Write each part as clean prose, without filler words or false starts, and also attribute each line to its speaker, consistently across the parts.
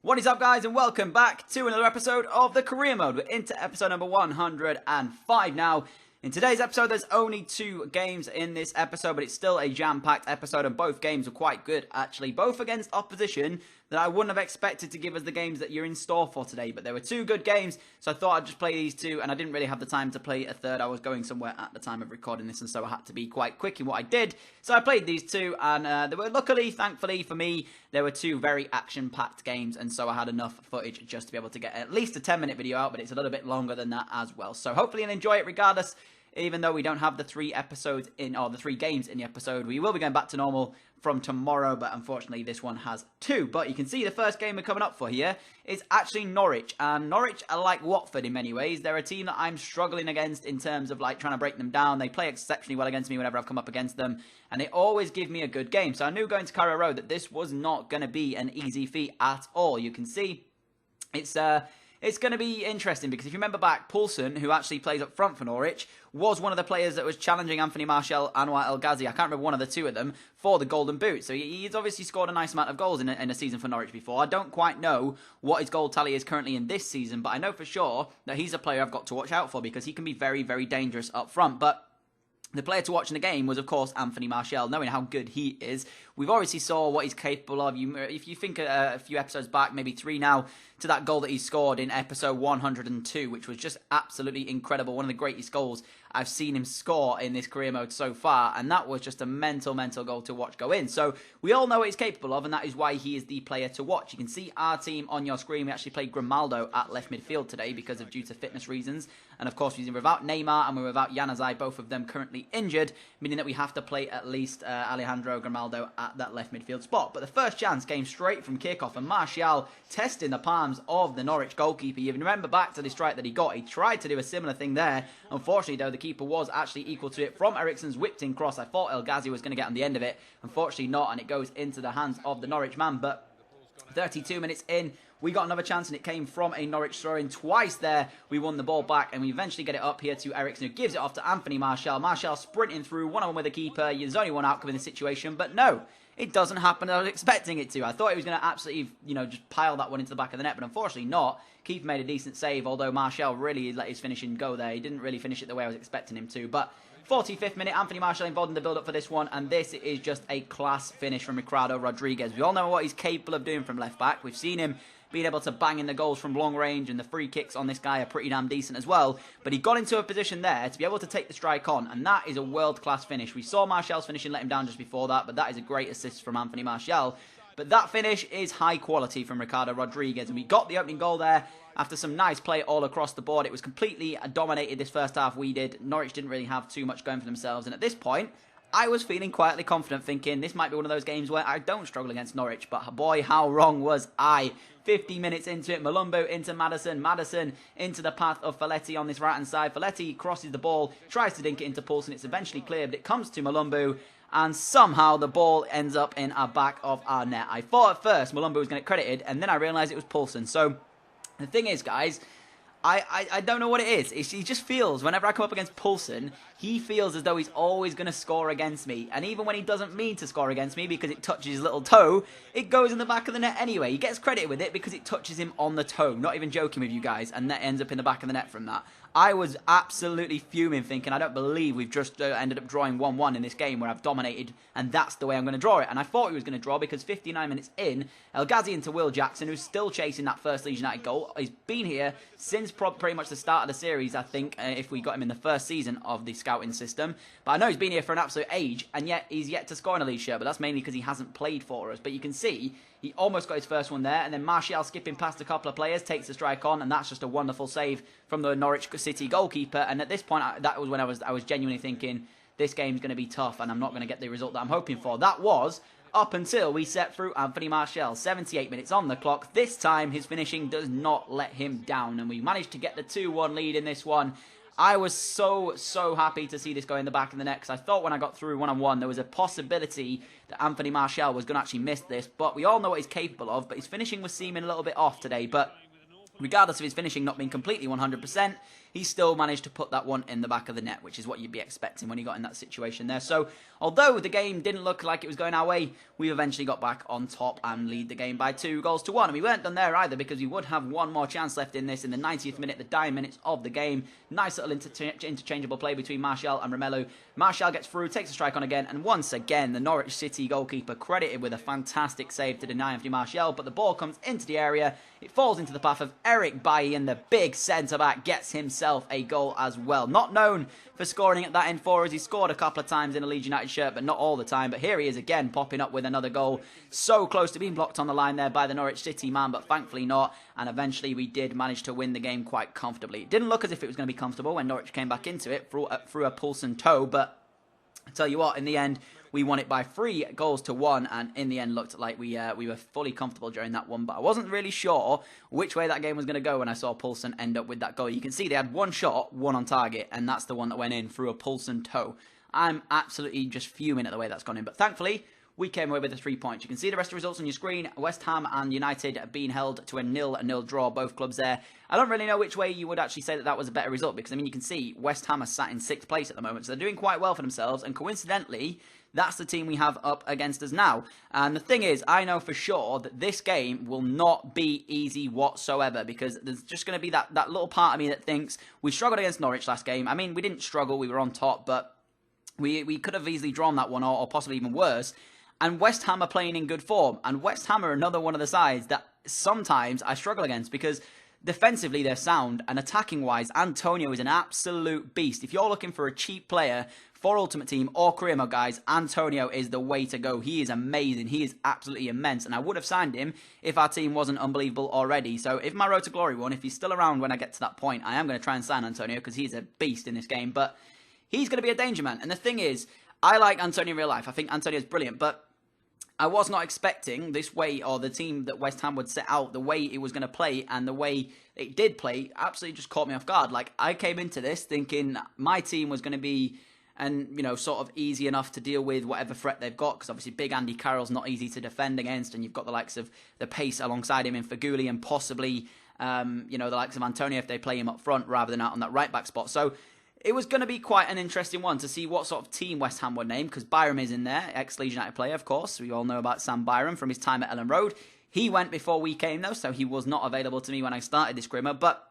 Speaker 1: What is up, guys, and welcome back to another episode of the Career Mode. We're into episode number 105 now. In today's episode, there's only 2 games in this episode, but it's still a jam-packed episode, and both games are quite good, actually. Both against opposition that I wouldn't have expected to give us the games that you're in store for today, but there were 2 good games, so I thought I'd just play these 2, and I didn't really have the time to play a third. I was going somewhere at the time of recording this, and so I had to be quite quick in what I did. So I played these 2, and they were luckily, thankfully for me, there were 2 very action-packed games, and so I had enough footage just to be able to get at least a 10-minute video out, but it's a little bit longer than that as well. So hopefully you'll enjoy it regardless. Even though we don't have the 3 episodes in, or the 3 games in the episode, we will be going back to normal from tomorrow, but unfortunately this one has 2. But you can see the first game we're coming up for here is actually Norwich, and Norwich are like Watford in many ways. They're a team that I'm struggling against in terms of like trying to break them down. They play exceptionally well against me whenever I've come up against them, and they always give me a good game. So I knew going to Carrow Road that this was not going to be an easy feat at all. You can see it's going to be interesting because if you remember back, Poulsen, who actually plays up front for Norwich, was one of the players that was challenging Anthony Martial, Anwar El Ghazi, I can't remember one of the 2 of them, for the Golden Boot. So he's obviously scored a nice amount of goals in a season for Norwich before. I don't quite know what his goal tally is currently in this season, but I know for sure that he's a player I've got to watch out for because he can be very, very dangerous up front. But the player to watch in the game was, of course, Anthony Martial, knowing how good he is. We've obviously saw what he's capable of. If you think a few episodes back, maybe 3 now, to that goal that he scored in episode 102, which was just absolutely incredible. One of the greatest goals I've seen him score in this career mode so far, and that was just a mental goal to watch go in. So we all know what he's capable of, and that is why he is the player to watch. You can see our team on your screen. We actually played Grimaldo at left midfield today because of due to fitness reasons, and of course we're without Neymar and we're without Januzaj, both of them currently injured, meaning that we have to play at least Alejandro Grimaldo at that left midfield spot. But the first chance came straight from kickoff, and Martial testing the palms of the Norwich goalkeeper. You remember back to the strike that he got. He tried to do a similar thing there. Unfortunately, though, the keeper was actually equal to it from Eriksen's whipped-in cross. I thought El Ghazi was going to get on the end of it. Unfortunately not, and it goes into the hands of the Norwich man. But 32 minutes in, we got another chance, and it came from a Norwich throw-in. Twice there, we won the ball back, and we eventually get it up here to Eriksen, who gives it off to Anthony Martial. Martial sprinting through, one-on-one with the keeper. There's only one outcome in the situation, but no, it doesn't happen. I was expecting it to. I thought he was going to absolutely, just pile that one into the back of the net, but unfortunately not. Keeper made a decent save, although Martial really let his finishing go there. He didn't really finish it the way I was expecting him to, but 45th minute, Anthony Martial involved in the build-up for this one, and this is just a class finish from Ricardo Rodriguez. We all know what he's capable of doing from left-back. We've seen him being able to bang in the goals from long range, and the free kicks on this guy are pretty damn decent as well. But he got into a position there to be able to take the strike on, and that is a world-class finish. We saw Martial's finishing let him down just before that, but that is a great assist from Anthony Martial. But that finish is high quality from Ricardo Rodriguez, and we got the opening goal there after some nice play all across the board. It was completely dominated this first half we did. Norwich didn't really have too much going for themselves, and at this point, I was feeling quietly confident, thinking this might be one of those games where I don't struggle against Norwich, but boy, how wrong was I. 50 minutes into it, Malumbu into Maddison, Maddison into the path of Folletti on this right-hand side. Folletti crosses the ball, tries to dink it into Poulsen. It's eventually cleared, but it comes to Malumbu, and somehow the ball ends up in our back of our net. I thought at first Malumbu was going to get credited, and then I realised it was Poulsen. So the thing is, guys, I don't know what it is. He just feels, whenever I come up against Poulsen, he feels as though he's always going to score against me. And even when he doesn't mean to score against me because it touches his little toe, it goes in the back of the net anyway. He gets credit with it because it touches him on the toe. Not even joking with you guys. And that ends up in the back of the net from that. I was absolutely fuming, thinking, I don't believe we've just ended up drawing 1-1 in this game where I've dominated, and that's the way I'm going to draw it. And I thought he was going to draw because 59 minutes in, El Ghazi into Will Jackson, who's still chasing that first Leeds United goal. He's been here since pretty much the start of the series, I think, if we got him in the first season of the scouting system. But I know he's been here for an absolute age, and yet he's yet to score in a Leeds shirt, but that's mainly because he hasn't played for us. But you can see he almost got his first one there, and then Martial skipping past a couple of players, takes the strike on, and that's just a wonderful save from the Norwich City goalkeeper. And at this point, that was when I was genuinely thinking, this game's going to be tough, and I'm not going to get the result that I'm hoping for. That was up until we set through Anthony Martial. 78 minutes on the clock. This time, his finishing does not let him down, and we managed to get the 2-1 lead in this one. I was so happy to see this go in the back of the net, because I thought when I got through one-on-one there was a possibility that Anthony Martial was going to actually miss this, but we all know what he's capable of. But his finishing was seeming a little bit off today, but regardless of his finishing not being completely 100%, he still managed to put that one in the back of the net, which is what you'd be expecting when he got in that situation there. So, although the game didn't look like it was going our way, we eventually got back on top and lead the game by 2-1. And we weren't done there either, because we would have one more chance left in this in the 90th minute, the dying minutes of the game. Nice little interchangeable play between Martial and Romelu. Martial gets through, takes a strike on again, and once again, the Norwich City goalkeeper credited with a fantastic save to deny Anthony Martial, but the ball comes into the area, it falls into the path of Eric Bailly, and the big centre-back gets himself a goal as well. Not known for scoring at that end for us. He scored a couple of times in a Leeds United shirt, but not all the time. But here he is again, popping up with another goal. So close to being blocked on the line there by the Norwich City man, but thankfully not. And eventually we did manage to win the game quite comfortably. It didn't look as if it was going to be comfortable when Norwich came back into it through a Poulsen toe, but I tell you what, in the end, we won it by 3-1, and in the end looked like we were fully comfortable during that one. But I wasn't really sure which way that game was going to go when I saw Poulsen end up with that goal. You can see they had one shot, one on target, and that's the one that went in through a Poulsen toe. I'm absolutely just fuming at the way that's gone in. But thankfully, we came away with the 3 points. You can see the rest of the results on your screen. West Ham and United being held to a 0-0 draw, both clubs there. I don't really know which way you would actually say that that was a better result, because, I mean, you can see West Ham are sat in 6th place at the moment, so they're doing quite well for themselves, and coincidentally, that's the team we have up against us now. And the thing is, I know for sure that this game will not be easy whatsoever, because there's just going to be that little part of me that thinks we struggled against Norwich last game. I mean, we didn't struggle, we were on top, but we could have easily drawn that one, or possibly even worse. And West Ham are playing in good form. And West Ham are another one of the sides that sometimes I struggle against, because defensively they're sound, and attacking-wise, Antonio is an absolute beast. If you're looking for a cheap player for Ultimate Team or Career Mode, guys, Antonio is the way to go. He is amazing. He is absolutely immense. And I would have signed him if our team wasn't unbelievable already. So if my Road to Glory one, if he's still around when I get to that point, I am going to try and sign Antonio, because he's a beast in this game. But he's going to be a danger man. And the thing is, I like Antonio in real life. I think Antonio is brilliant, but I was not expecting this way, or the team that West Ham would set out, the way it was going to play, and the way it did play absolutely just caught me off guard. Like, I came into this thinking my team was going to be, sort of easy enough to deal with whatever threat they've got, because obviously big Andy Carroll's not easy to defend against, and you've got the likes of the pace alongside him in Feghouli, and possibly, the likes of Antonio if they play him up front rather than out on that right-back spot. So it was going to be quite an interesting one to see what sort of team West Ham would name, because Byram is in there, ex-Leeds United player, of course. We all know about Sam Byram from his time at Ellen Road. He went before we came, though, so he was not available to me when I started this Grimmer. But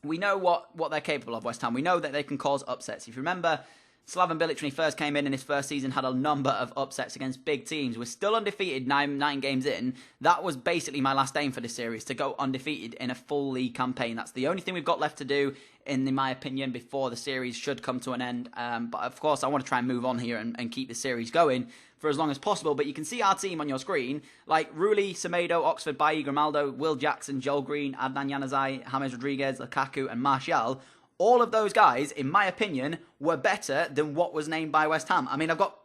Speaker 1: we know what they're capable of, West Ham. We know that they can cause upsets. If you remember, Slaven Bilic, when he first came in his first season, had a number of upsets against big teams. We're still undefeated 9 games in. That was basically my last aim for this series, to go undefeated in a full league campaign. That's the only thing we've got left to do, in my opinion, before the series should come to an end. But of course, I want to try and move on here and keep the series going for as long as possible. But you can see our team on your screen, like Rulli, Semedo, Oxford, Bailly, Grimaldo, Will Jackson, Joel Green, Adnan Januzaj, James Rodriguez, Lukaku, and Martial. All of those guys, in my opinion, were better than what was named by West Ham. I mean, I've got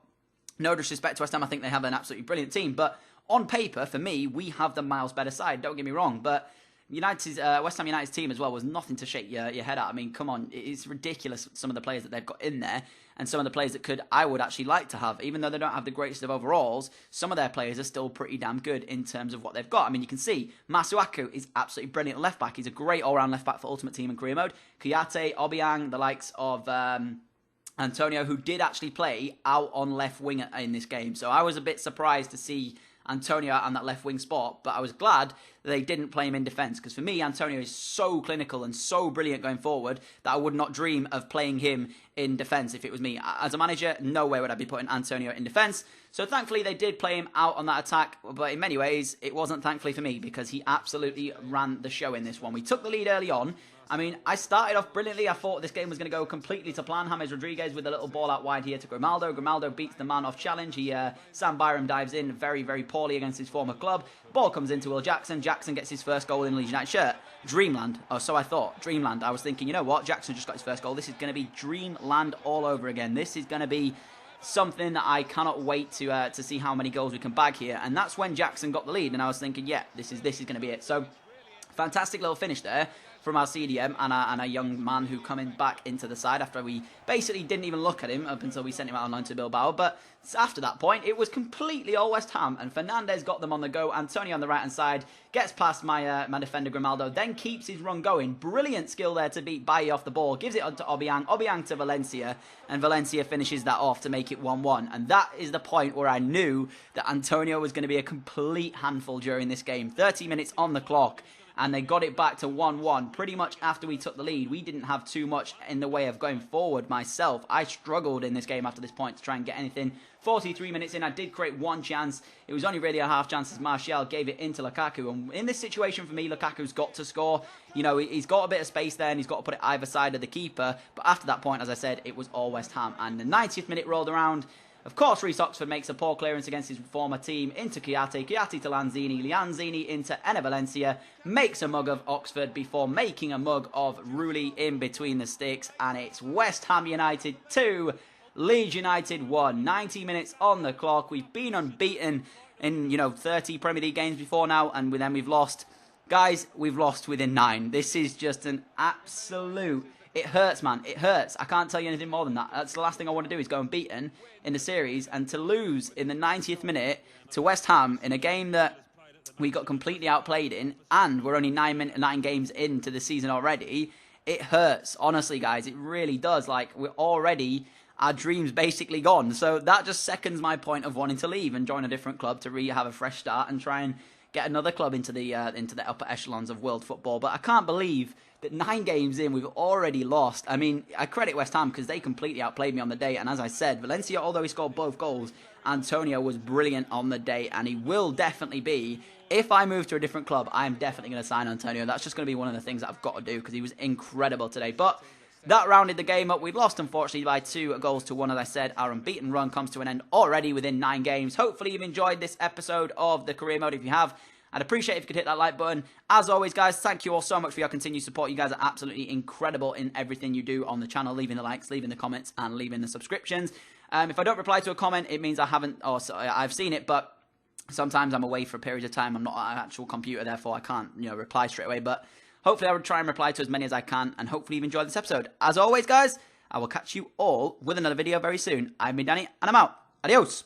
Speaker 1: no disrespect to West Ham. I think they have an absolutely brilliant team. But on paper, for me, we have the miles better side. Don't get me wrong. But West Ham United's team as well was nothing to shake your head at. I mean, come on. It's ridiculous, some of the players that they've got in there. And some of the players that I would actually like to have. Even though they don't have the greatest of overalls, some of their players are still pretty damn good in terms of what they've got. I mean, you can see Masuaku is absolutely brilliant left back. He's a great all-round left back for Ultimate Team and Career Mode. Kouyaté, Obiang, the likes of Antonio, who did actually play out on left wing in this game. So I was a bit surprised to see Antonio on that left wing spot, but I was glad that they didn't play him in defence, because for me, Antonio is so clinical and so brilliant going forward that I would not dream of playing him in defence if it was me. As a manager, no way would I be putting Antonio in defence. So thankfully, they did play him out on that attack, but in many ways, it wasn't thankfully for me, because he absolutely ran the show in this one. We took the lead early on. I mean, I started off brilliantly. I thought this game was going to go completely to plan. James Rodriguez with a little ball out wide here to Grimaldo. Grimaldo beats the man off challenge. Sam Byram dives in very, very poorly against his former club. Ball comes into Will Jackson. Jackson gets his first goal in Leeds United shirt. Dreamland. Oh, so I thought. Dreamland. I was thinking, you know what? Jackson just got his first goal. This is going to be Dreamland all over again. This is going to be something that I cannot wait to see how many goals we can bag here. And that's when Jackson got the lead. And I was thinking, yeah, this is going to be it. So Fantastic little finish there from our CDM and a young man who coming back into the side after we basically didn't even look at him up until we sent him out on loan to Bilbao. But after that point, it was completely all West Ham, and Fernandez got them on the go. Antonio on the right-hand side gets past my defender Grimaldo, then keeps his run going. Brilliant skill there to beat Bailly off the ball. Gives it on to Obiang. Obiang to Valencia, and Valencia finishes that off to make it 1-1. And that is the point where I knew that Antonio was going to be a complete handful during this game. 30 minutes on the clock, and they got it back to 1-1 pretty much after we took the lead. We didn't have too much in the way of going forward myself. I struggled in this game after this point to try and get anything. 43 minutes in, I did create one chance. It was only really a half chance as Martial gave it into Lukaku. And in this situation for me, Lukaku's got to score. You know, he's got a bit of space there and he's got to put it either side of the keeper. But after that point, as I said, it was all West Ham. And the 90th minute rolled around. Of course, Reece Oxford makes a poor clearance against his former team into Chiati to Lanzini, Lanzini into Enner Valencia, makes a mug of Oxford before making a mug of Rulli in between the sticks, and it's West Ham United 2, Leeds United 1. 90 minutes on the clock. We've been unbeaten in, 30 Premier League games before now, and then we've lost. Guys, we've lost within 9. This is just an absolute... It hurts, man. It hurts. I can't tell you anything more than that. That's the last thing I want to do is go unbeaten in the series, and to lose in the 90th minute to West Ham in a game that we got completely outplayed in, and we're only 9 games into the season already. It hurts. Honestly, guys, it really does. Like, we're already... Our dream's basically gone. So that just seconds my point of wanting to leave and join a different club to have a fresh start and try and get another club into the upper echelons of world football. But I can't believe that 9 games in, we've already lost. I mean, I credit West Ham because they completely outplayed me on the day. And as I said, Valencia, although he scored both goals, Antonio was brilliant on the day. And he will definitely be. If I move to a different club, I'm definitely going to sign Antonio. That's just going to be one of the things that I've got to do because he was incredible today. But that rounded the game up. We've lost, unfortunately, by 2-1. As I said, our unbeaten run comes to an end already within 9 games. Hopefully, you've enjoyed this episode of the Career Mode. If you have, I'd appreciate if you could hit that like button. As always, guys, thank you all so much for your continued support. You guys are absolutely incredible in everything you do on the channel. Leaving the likes, leaving the comments, and leaving the subscriptions. If I don't reply to a comment, it means I haven't, or I've seen it, but sometimes I'm away for a period of time. I'm not on an actual computer, therefore I can't, reply straight away. But hopefully I will try and reply to as many as I can, and hopefully you've enjoyed this episode. As always, guys, I will catch you all with another video very soon. I've been Danny, and I'm out. Adios.